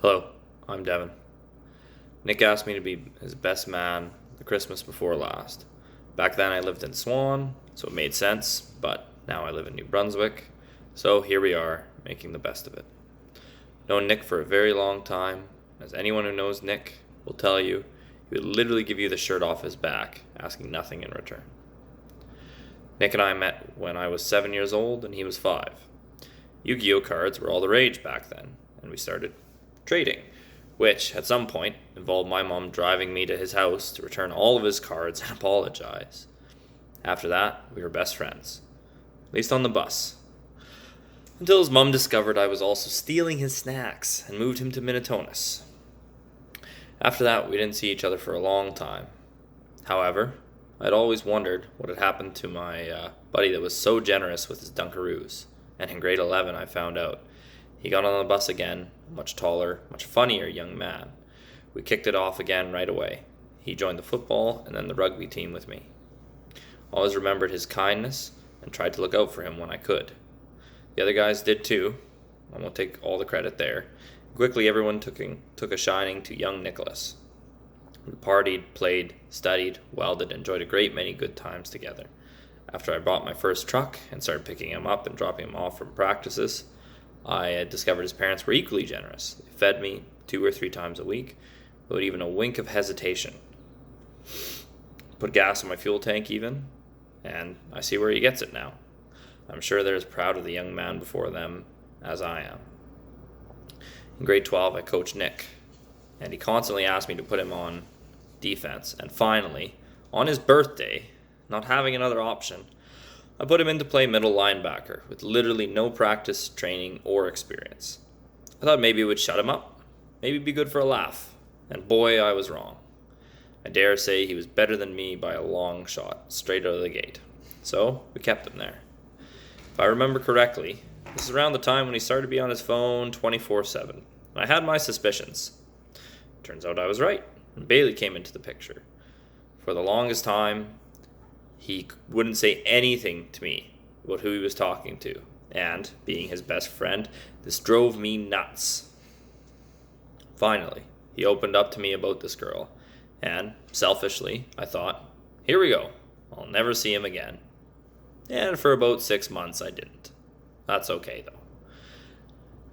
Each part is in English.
Hello, I'm Devin. Nick asked me to be his best man the Christmas before last. Back then I lived in Swan, so it made sense, but now I live in New Brunswick, so here we are, making the best of it. Known Nick for a very long time, as anyone who knows Nick will tell you, he would literally give you the shirt off his back, asking nothing in return. Nick and I met when I was 7 years old and he was 5. Yu-Gi-Oh cards were all the rage back then, and we started trading, which at some point involved my mom driving me to his house to return all of his cards and apologize. After that, we were best friends, at least on the bus, until his mom discovered I was also stealing his snacks and moved him to Minitonas. After that, we didn't see each other for a long time. However, I'd always wondered what had happened to my buddy that was so generous with his Dunkaroos, and in grade 11 I found out. He got on the bus again, a much taller, much funnier young man. We kicked it off again right away. He joined the football and then the rugby team with me. Always remembered his kindness and tried to look out for him when I could. The other guys did too. I won't take all the credit there. Quickly everyone took a shining to young Nicholas. We partied, played, studied, welded, enjoyed a great many good times together. After I bought my first truck and started picking him up and dropping him off from practices, I had discovered his parents were equally generous. They fed me 2 or 3 times a week, without even a wink of hesitation. Put gas in my fuel tank even, and I see where he gets it now. I'm sure they're as proud of the young man before them as I am. In grade 12, I coached Nick, and he constantly asked me to put him on defense. And finally, on his birthday, not having another option, I put him in to play middle linebacker with literally no practice, training, or experience. I thought maybe it would shut him up, maybe be good for a laugh, and boy, I was wrong. I dare say he was better than me by a long shot, straight out of the gate. So, we kept him there. If I remember correctly, this is around the time when he started to be on his phone 24/7, and I had my suspicions. Turns out I was right, and Bailey came into the picture. For the longest time, he wouldn't say anything to me about who he was talking to, and, being his best friend, this drove me nuts. Finally, he opened up to me about this girl, and, selfishly, I thought, here we go, I'll never see him again. And for about 6 months I didn't. That's okay, though.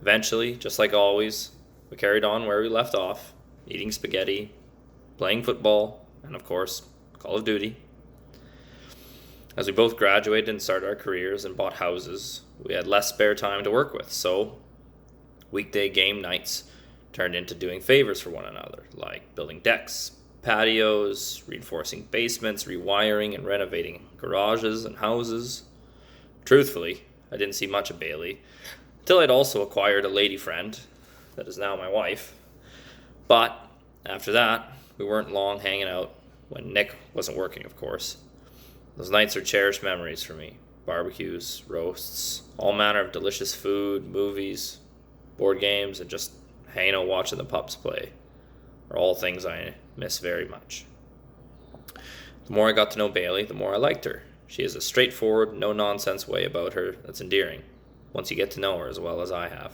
Eventually, just like always, we carried on where we left off, eating spaghetti, playing football, and of course, Call of Duty. As we both graduated and started our careers and bought houses, we had less spare time to work with, so weekday game nights turned into doing favors for one another, like building decks, patios, reinforcing basements, rewiring and renovating garages and houses. Truthfully, I didn't see much of Bailey, until I'd also acquired a lady friend, that is now my wife. But after that, we weren't long hanging out, when Nick wasn't working, of course. Those nights are cherished memories for me. Barbecues, roasts, all manner of delicious food, movies, board games, and just hanging out watching the pups play are all things I miss very much. The more I got to know Bailey, the more I liked her. She has a straightforward, no-nonsense way about her that's endearing, once you get to know her as well as I have.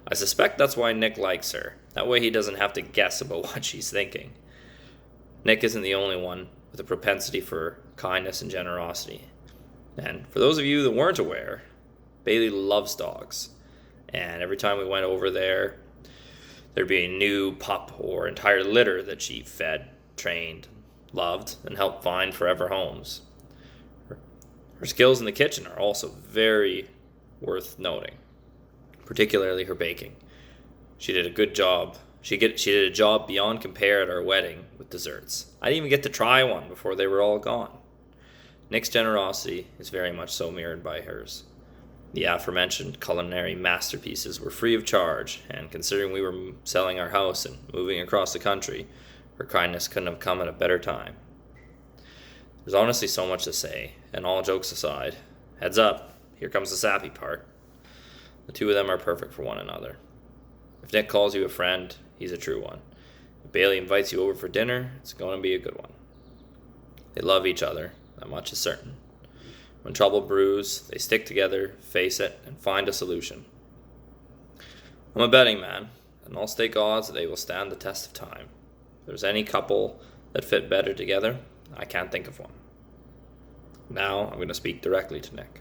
I suspect that's why Nick likes her. That way he doesn't have to guess about what she's thinking. Nick isn't the only one with a propensity for kindness and generosity. And for those of you that weren't aware, Bailey loves dogs. And every time we went over there, there'd be a new pup or entire litter that she fed, trained, loved, and helped find forever homes. Her skills in the kitchen are also very worth noting, particularly her baking. She did a good job. She did a job beyond compare at our wedding with desserts. I didn't even get to try one before they were all gone. Nick's generosity is very much so mirrored by hers. The aforementioned culinary masterpieces were free of charge, and considering we were selling our house and moving across the country, her kindness couldn't have come at a better time. There's honestly so much to say, and all jokes aside, heads up, here comes the sappy part. The two of them are perfect for one another. If Nick calls you a friend, he's a true one. If Bailey invites you over for dinner, it's going to be a good one. They love each other, that much is certain. When trouble brews, they stick together, face it, and find a solution. I'm a betting man, and I'll stake odds that they will stand the test of time. If there's any couple that fit better together, I can't think of one. Now I'm going to speak directly to Nick.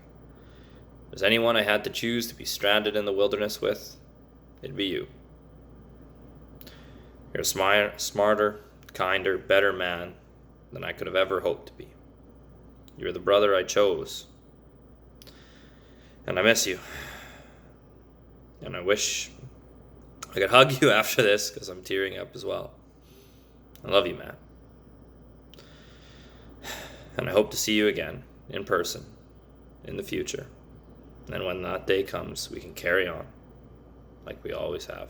If there's anyone I had to choose to be stranded in the wilderness with, it'd be you. You're a smarter, kinder, better man than I could have ever hoped to be. You're the brother I chose. And I miss you. And I wish I could hug you after this because I'm tearing up as well. I love you, man. And I hope to see you again in person in the future. And when that day comes, we can carry on like we always have.